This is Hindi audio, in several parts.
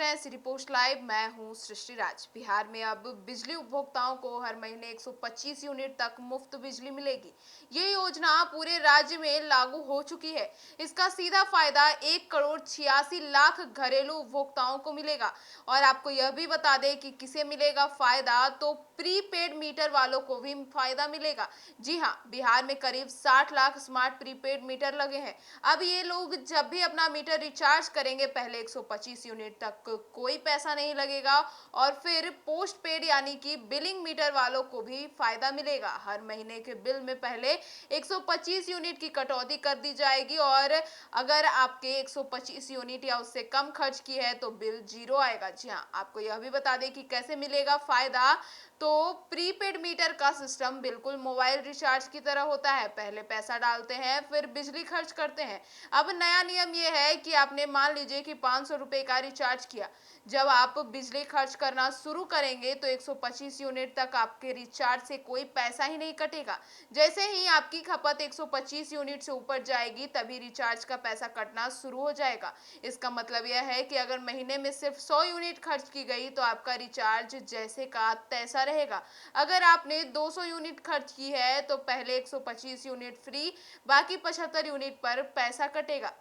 हैं सिटी पोस्ट लाइव। मैं हूं सृष्टि राज। बिहार में अब बिजली उपभोक्ताओं को हर महीने 125 यूनिट तक मुफ्त बिजली मिलेगी। ये योजना पूरे राज्य में लागू हो चुकी है। इसका सीधा फायदा 1 करोड़ 86 लाख घरेलू उपभोक्ताओं को मिलेगा। और आपको यह भी बता दें कि किसे मिलेगा फायदा, तो प्रीपेड मीटर वालों को भी फायदा मिलेगा। जी हाँ, बिहार में करीब 60 लाख स्मार्ट प्रीपेड मीटर लगे हैं। अब ये लोग जब भी अपना मीटर रिचार्ज करेंगे, पहले 125 यूनिट तक कोई पैसा नहीं लगेगा। और फिर पोस्ट पेड यानी कि बिलिंग मीटर वालों को भी फायदा मिलेगा। हर महीने के बिल में पहले 125 यूनिट की कटौती कर दी जाएगी, और अगर आपके 125 यूनिट या उससे कम खर्च की है तो बिल जीरो आएगा। जी हाँ, आपको यह भी बता दें कि कैसे मिलेगा फायदा। तो प्रीपेड मीटर का सिस्टम बिल्कुल मोबाइल रिचार्ज की तरह होता है। पहले पैसा डालते हैं, फिर बिजली खर्च करते हैं। अब नया नियम यह है कि आपने मान लीजिए कि 500 रुपए का रिचार्ज किया। जब आप बिजली खर्च करना शुरू करेंगे तो 125 यूनिट तक आपके रिचार्ज से कोई पैसा ही नहीं कटेगा। जैसे ही आपकी खपत 125 यूनिट से ऊपर जाएगी, तभी रिचार्ज का पैसा कटना शुरू हो जाएगा। इसका मतलब यह है कि अगर महीने में सिर्फ 100 यूनिट खर्च की गई तो आपका रिचार्ज जैसे का तैसा रहेगा। अगर आपने 200 यूनिट खर्च की है तो पहले 125 यूनिट फ्री, बाकी 75 यूनिट पर पैसा कटेगा।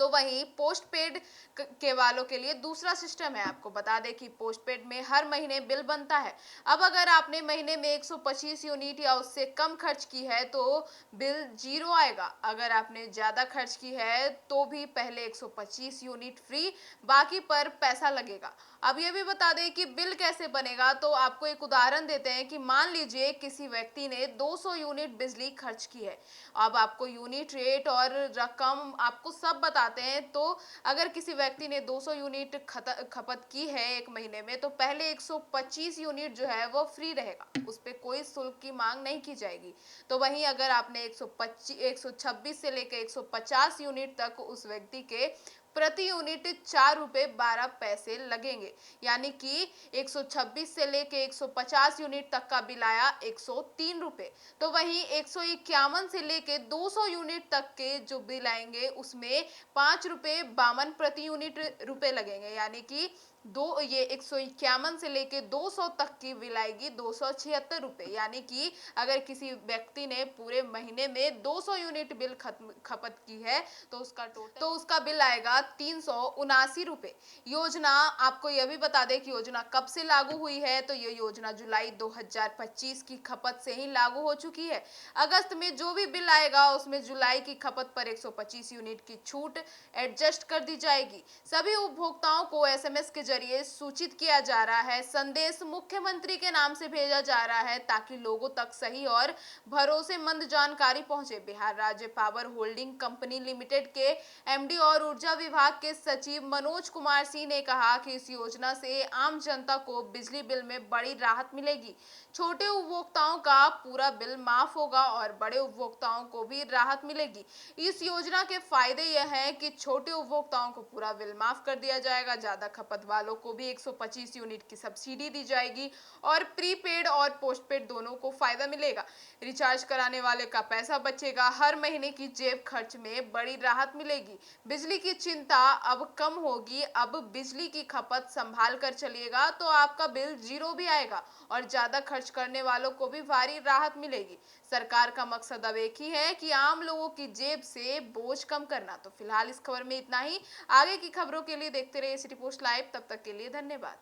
तो वहीं पोस्ट पेड के वालों के लिए दूसरा सिस्टम है। आपको बता दें कि पोस्ट पेड में हर महीने बिल बनता है। अब अगर आपने महीने में 125 यूनिट या उससे कम खर्च की है तो बिल जीरो आएगा। अगर आपने ज़्यादा खर्च की है तो भी पहले 125 यूनिट फ्री, बाकी पर पैसा लगेगा। अब ये भी बता दें कि बिल कैसे बनेगा। तो आपको एक उदाहरण देते हैं कि मान लीजिए किसी व्यक्ति ने 200 यूनिट बिजली खर्च की है। अब आपको यूनिट रेट और रकम आपको सब बताते हैं। तो अगर किसी व्यक्ति ने 200 यूनिट खपत की है एक महीने में, तो पहले 125 यूनिट जो है वो फ्री रहेगा, उस पर कोई शुल्क की मांग नहीं की जाएगी। तो वहीं अगर आपने 126 से लेकर 150 यूनिट तक, उस व्यक्ति के प्रति यूनिट 4 रुपए 12 पैसे लगेंगे। यानी कि 126 से लेके 150 यूनिट तक का बिल आया 103 रुपए। तो वहीं 151 से लेके 200 यूनिट तक के जो बिल आएंगे उसमें 5 रुपए 52 प्रति यूनिट रुपए लगेंगे। यानी कि ये 151 से लेके 200 तक की बिल आएगी 276 रुपए। यानी कि अगर किसी व्यक्ति ने पूरे महीने में 200 यूनिट बिल खपत की है तो उसका बिल आएगा 379 रुपए। योजना, आपको यह भी बता दें कि योजना कब से लागू हुई है। तो ये योजना जुलाई 2025 की खपत से ही लागू हो चुकी है। अगस्त में जो भी बिल आएगा उसमें जुलाई की खपत पर 125 यूनिट की छूट एडजस्ट कर दी जाएगी। सभी उपभोक्ताओं को एसएमएस के जरिए सूचित किया जा रहा है। संदेश मुख्यमंत्री के नाम से भेजा जा रहा है ताकि लोगों तक सही और भरोसेमंद जानकारी पहुंचे। बिहार राज्य पावर होल्डिंग कंपनी लिमिटेड के एमडी और ऊर्जा विभाग के सचिव मनोज कुमार सिंह ने कहा कि इस योजना से आम जनता को बिजली बिल में बड़ी राहत मिलेगी। छोटे उपभोक्ताओं का पूरा बिल माफ होगा और बड़े उपभोक्ताओं को भी राहत मिलेगी। इस योजना के फायदे यह हैं कि छोटे उपभोक्ताओं को पूरा बिल माफ कर दिया जाएगा, ज्यादा खपत वालों को भी 125 यूनिट की सब्सिडी दी जाएगी, और प्रीपेड और पोस्टपेड दोनों को फायदा मिलेगा। रिचार्ज कराने वाले का पैसा बचेगा। हर महीने की जेब खर्च में बड़ी राहत मिलेगी। बिजली की चिंता अब कम होगी। अब बिजली की खपत संभाल कर चलिएगा तो आपका बिल जीरो भी आएगा, और ज्यादा खर्च करने वालों को भी भारी राहत मिलेगी। सरकार का मकसद अब एक ही है कि आम लोगों की जेब से बोझ कम करना। तो फिलहाल इस खबर में इतना ही। आगे की खबरों के लिए देखते रहिए सिटी पोस्ट लाइव। तब तक के लिए धन्यवाद।